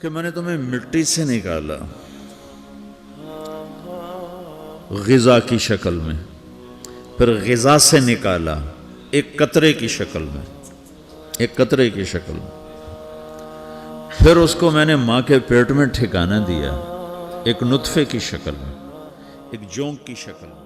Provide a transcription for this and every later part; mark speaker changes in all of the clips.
Speaker 1: کہ میں نے تمہیں مٹی سے نکالا غذا کی شکل میں، پھر غذا سے نکالا ایک قطرے کی شکل میں، ایک قطرے کی شکل میں، پھر اس کو میں نے ماں کے پیٹ میں ٹھکانہ دیا ایک نطفے کی شکل میں، ایک جونک کی شکل میں۔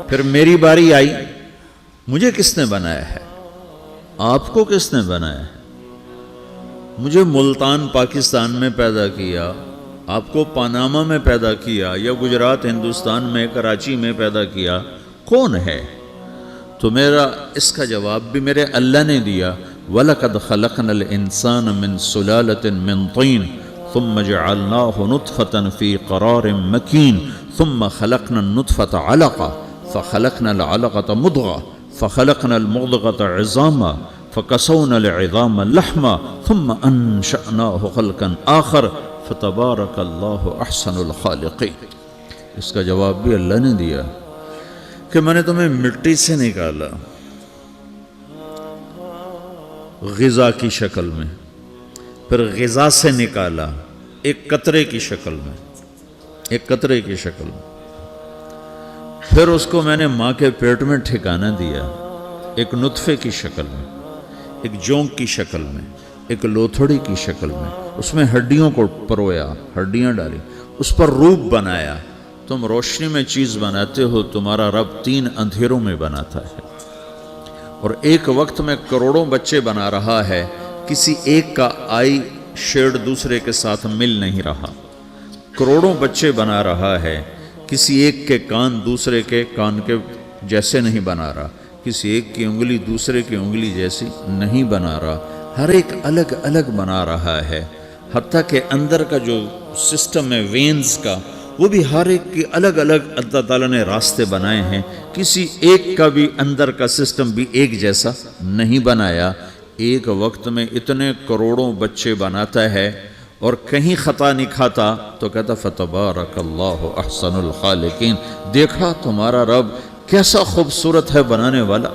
Speaker 1: پھر میری باری آئی، مجھے کس نے بنایا ہے؟ آپ کو کس نے بنایا ہے؟ مجھے ملتان پاکستان میں پیدا کیا، آپ کو پاناما میں پیدا کیا، یا گجرات ہندوستان میں کراچی میں پیدا کیا، کون ہے؟ تو میرا اس کا جواب بھی میرے اللہ نے دیا، وَلَقَدْ خَلَقْنَا الْإِنسَانَ مِنْ سُلَالَةٍ مِنْ طِينٍ ثُمَّ جَعَلْنَاهُ نُطْفَةً فِي قَرَارٍ مَكِينٍ ثُمَّ خَلَقْنَا النُّطْفَةَ عَلَقَةً فخلقنا العلقة مضغة فخلقنا المضغة عظاما فكسونا العظام لحما ثم أنشأناه خلقا آخر فتبارك الله أحسن الخالقين۔ اس کا جواب بھی اللہ نے دیا کہ میں نے تمہیں مٹی سے نکالا غذا کی شکل میں، پھر غذا سے نکالا ایک قطرے کی شکل میں، ایک قطرے کی شکل میں، پھر اس کو میں نے ماں کے پیٹ میں ٹھکانہ دیا ایک نطفے کی شکل میں، ایک جونک کی شکل میں، ایک لوتھڑی کی شکل میں، اس میں ہڈیوں کو پرویا، ہڈیاں ڈالی، اس پر روپ بنایا۔ تم روشنی میں چیز بناتے ہو، تمہارا رب 3 اندھیروں میں بناتا ہے، اور ایک وقت میں کروڑوں بچے بنا رہا ہے، کسی ایک کا آئی شیڈ دوسرے کے ساتھ مل نہیں رہا، کروڑوں بچے بنا رہا ہے، کسی ایک کے کان دوسرے کے کان کے جیسے نہیں بنا رہا، کسی ایک کی انگلی دوسرے کی انگلی جیسی نہیں بنا رہا، ہر ایک الگ الگ بنا رہا ہے، حتیٰ کہ اندر کا جو سسٹم ہے وینز کا، وہ بھی ہر ایک کی الگ الگ اللہ تعالیٰ نے راستے بنائے ہیں، کسی ایک کا بھی اندر کا سسٹم بھی ایک جیسا نہیں بنایا۔ ایک وقت میں اتنے کروڑوں بچے بناتا ہے اور کہیں خطا نہیں کھاتا، تو کہتا فتبارک اللہ احسن الخالقین، دیکھا تمہارا رب کیسا خوبصورت ہے بنانے والا۔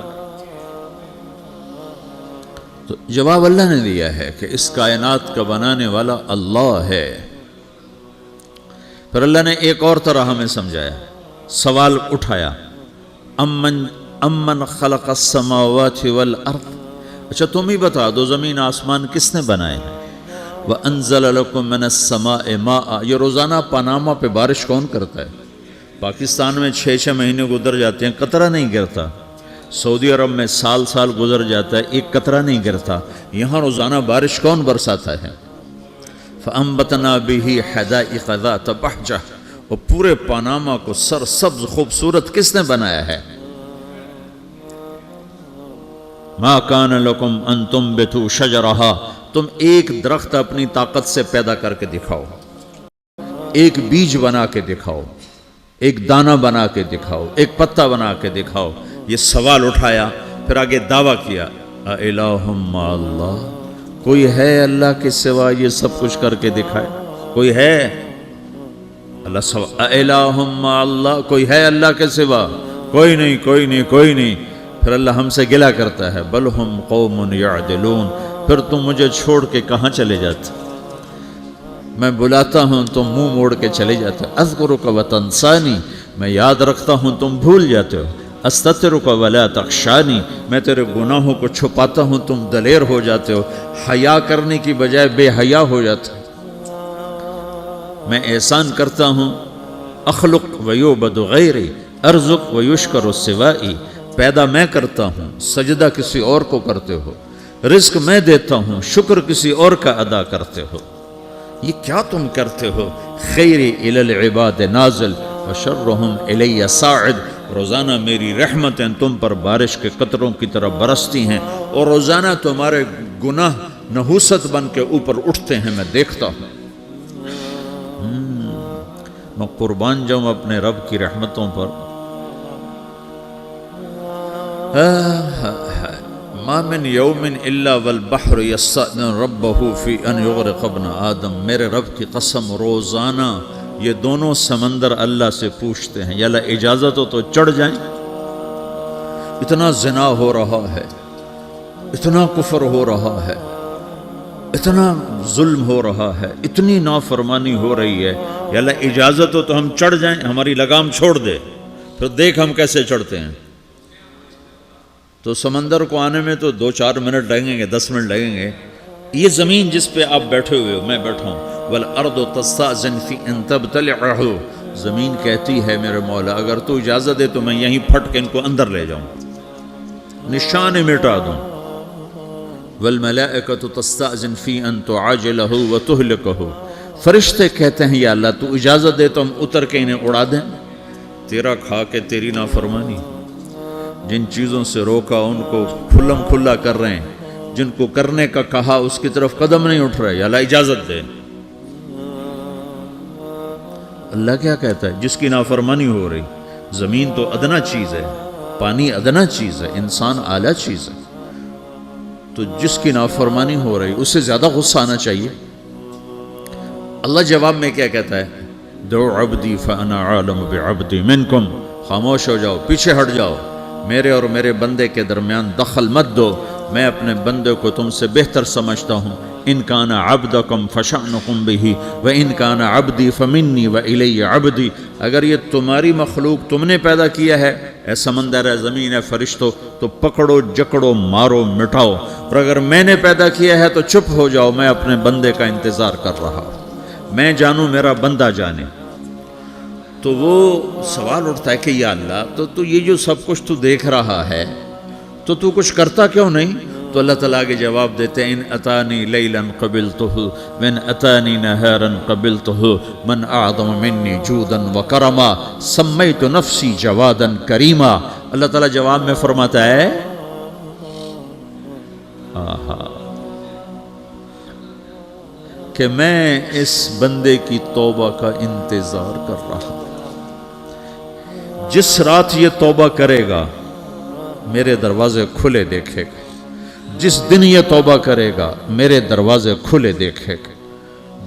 Speaker 1: تو جواب اللہ نے دیا ہے کہ اس کائنات کا بنانے والا اللہ ہے۔ پھر اللہ نے ایک اور طرح ہمیں سمجھایا، سوال اٹھایا، امن خلق السماوات والارض، اچھا تم ہی بتا دو زمین آسمان کس نے بنائے ہیں؟ وَأَنزَلَ لَكُم مِّنَ السَّمَاءِ مَاءً، یہ روزانہ پاناما پہ بارش کون کرتا ہے؟ پاکستان میں 6 مہینے گزر جاتے ہیں، قطرہ نہیں گرتا، سعودی عرب میں سال گزر جاتا ہے، ایک قطرہ نہیں گرتا، یہاں روزانہ بارش کون برساتا ہے؟ فَأَنبَتْنَا بِهِ حَدَائِقَ ذَاتَ بَهْجَةٍ، اور پورے پاناما کو سرسبز خوبصورت کس نے بنایا ہے؟ مَا كَانَ لَكُمْ أَن تُنبِتُوا شَجَرَهَا، تم ایک درخت اپنی طاقت سے پیدا کر کے دکھاؤ، ایک بیج بنا کے دکھاؤ، ایک دانہ بنا کے دکھاؤ، ایک پتا بنا کے دکھاؤ۔ یہ سوال اٹھایا، پھر آگے دعویٰ کیا، اِلَٰهٌ مَّعَ اللَّهِ، کوئی ہے اللہ کے سوا یہ سب کچھ کر کے دکھائے؟ کوئی ہے؟ اللہ سوا اِلَٰهٌ مَّعَ اللَّهِ، کوئی ہے اللہ کے سوا؟ کوئی نہیں، کوئی نہیں، کوئی نہیں۔ پھر اللہ ہم سے گلہ کرتا ہے، بل ہم قوم یعدلون، پھر تم مجھے چھوڑ کے کہاں چلے جاتے؟ میں بلاتا ہوں تم منہ موڑ کے چلے جاتے ہو، اذکرک وتنسانی، میں یاد رکھتا ہوں تم بھول جاتے ہو، استترک ولا تخشانی، میں تیرے گناہوں کو چھپاتا ہوں تم دلیر ہو جاتے ہو، حیا کرنے کی بجائے بے حیا ہو جاتے ہو۔ میں احسان کرتا ہوں، اخلق ویعبد غیری، ارزق ویشکر سوائی، پیدا میں کرتا ہوں، سجدہ کسی اور کو کرتے ہو، رزق میں دیتا ہوں، شکر کسی اور کا ادا کرتے ہو، یہ کیا تم کرتے ہو؟ خیری الی العباد نازل وشرہم الی صاعد، روزانہ میری رحمتیں تم پر بارش کے قطروں کی طرح برستی ہیں، اور روزانہ تمہارے گناہ نحوست بن کے اوپر اٹھتے ہیں، میں دیکھتا ہوں۔ میں قربان جاؤں اپنے رب کی رحمتوں پر۔ ما من یوم الا والبحر یستأذن ربہ فی ان یغرق ابن آدم، میرے رب کی قسم روزانہ یہ دونوں سمندر اللہ سے پوچھتے ہیں یا اللہ اجازت ہو تو چڑھ جائیں۔ اتنا زنا ہو رہا ہے، اتنا کفر ہو رہا ہے، اتنا ظلم ہو رہا ہے، اتنی نافرمانی ہو رہی ہے، یا اللہ اجازت ہو تو ہم چڑھ جائیں، ہماری لگام چھوڑ دے، پھر دیکھ ہم کیسے چڑھتے ہیں۔ تو سمندر کو آنے میں تو 2-4 منٹ لگیں گے، 10 منٹ لگیں گے۔ یہ زمین جس پہ آپ بیٹھے ہوئے ہو، میں بیٹھا ہوں، والارض تستأذن فی ان تبتلعہ، زمین کہتی ہے میرے مولا اگر تو اجازت دے تو میں یہیں پھٹ کے ان کو اندر لے جاؤں، نشان مٹا دوں۔ والملائکۃ تستأذن فی ان تعاجلہ وتہلکہ، فرشتے کہتے ہیں یا اللہ تو اجازت دے تو ہم اتر کے انہیں اڑا دیں، تیرا کھا کے تیری نافرمانی۔ جن چیزوں سے روکا ان کو کھلم کھلا کر رہے ہیں، جن کو کرنے کا کہا اس کی طرف قدم نہیں اٹھ رہے، یا اللہ اجازت دے۔ اللہ کیا کہتا ہے؟ جس کی نافرمانی ہو رہی، زمین تو ادنا چیز ہے، پانی ادنا چیز ہے، انسان اعلیٰ چیز ہے، تو جس کی نافرمانی ہو رہی اسے زیادہ غصہ آنا چاہیے۔ اللہ جواب میں کیا کہتا ہے؟ دعو عبدی فانا عالم بعبدی منکم، خاموش ہو جاؤ، پیچھے ہٹ جاؤ، میرے اور میرے بندے کے درمیان دخل مت دو، میں اپنے بندے کو تم سے بہتر سمجھتا ہوں۔ ان کان عبدکم فشأنکم بہ وان کان عبدی فمنی والی عبدی، اگر یہ تمہاری مخلوق تم نے پیدا کیا ہے، اے سمندر ہے، زمین ہے، فرشتوں، تو پکڑو جکڑو مارو مٹاؤ، اور اگر میں نے پیدا کیا ہے تو چپ ہو جاؤ، میں اپنے بندے کا انتظار کر رہا ہوں، میں جانوں میرا بندہ جانے۔ تو وہ سوال اٹھتا ہے کہ یا اللہ تو یہ جو سب کچھ تو دیکھ رہا ہے تو کچھ کرتا کیوں نہیں؟ تو اللہ تعالیٰ کے جواب دیتے ہیں ان اتانی لیلا قبلتہ من اتانی نہارا قبلتہ من اعظم منی جودا وکرما سمیت نفسی جوادا کریما۔ اللہ تعالیٰ جواب میں فرماتا ہے کہ میں اس بندے کی توبہ کا انتظار کر رہا ہوں، جس رات یہ توبہ کرے گا میرے دروازے کھلے دیکھے گا، جس دن یہ توبہ کرے گا میرے دروازے کھلے دیکھے گا،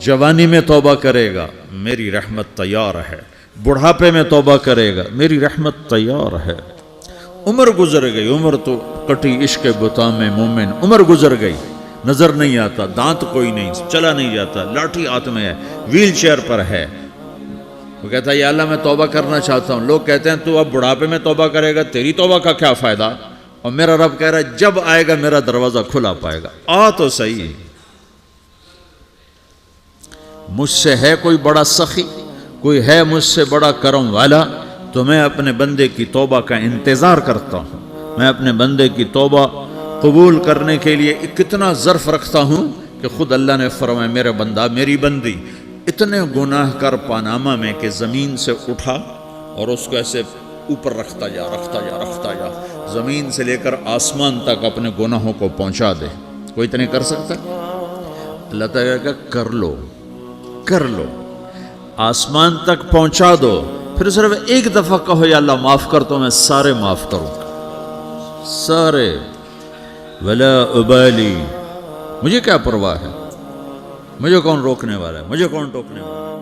Speaker 1: جوانی میں توبہ کرے گا میری رحمت تیار ہے، بڑھاپے میں توبہ کرے گا میری رحمت تیار ہے۔ عمر گزر گئی، عمر تو کٹی عشق بتا میں مومن، عمر گزر گئی، نظر نہیں آتا، دانت کوئی نہیں، چلا نہیں جاتا، لاٹھی ہاتھ میں ہے، ویل چیئر پر ہے۔ وہ کہتا ہے یا اللہ میں توبہ کرنا چاہتا ہوں، لوگ کہتے ہیں تو اب بڑھاپے میں توبہ کرے گا، تیری توبہ کا کیا فائدہ؟ اور میرا رب کہہ رہا ہے جب آئے گا میرا دروازہ کھلا پائے گا، آ تو صحیح۔ مجھ سے ہے کوئی بڑا سخی، کوئی ہے مجھ سے بڑا کرم والا، تو میں اپنے بندے کی توبہ کا انتظار کرتا ہوں، میں اپنے بندے کی توبہ قبول کرنے کے لیے کتنا ظرف رکھتا ہوں کہ خود اللہ نے فرمایا میرے بندہ میری بندی اتنے گناہ کر پاناما میں کہ زمین سے اٹھا اور اس کو ایسے اوپر رکھتا جا، زمین سے لے کر آسمان تک اپنے گناہوں کو پہنچا دے۔ کوئی اتنے کر سکتا ہے؟ اللہ تعالیٰ کہ کر لو، آسمان تک پہنچا دو، پھر صرف ایک دفعہ کہو یا اللہ معاف کر تو میں سارے معاف کروں گا، سارے، ولا ابالی، مجھے کیا پرواہ ہے، مجھے کون روکنے والا ہے، مجھے کون ٹوکنے والا ہے۔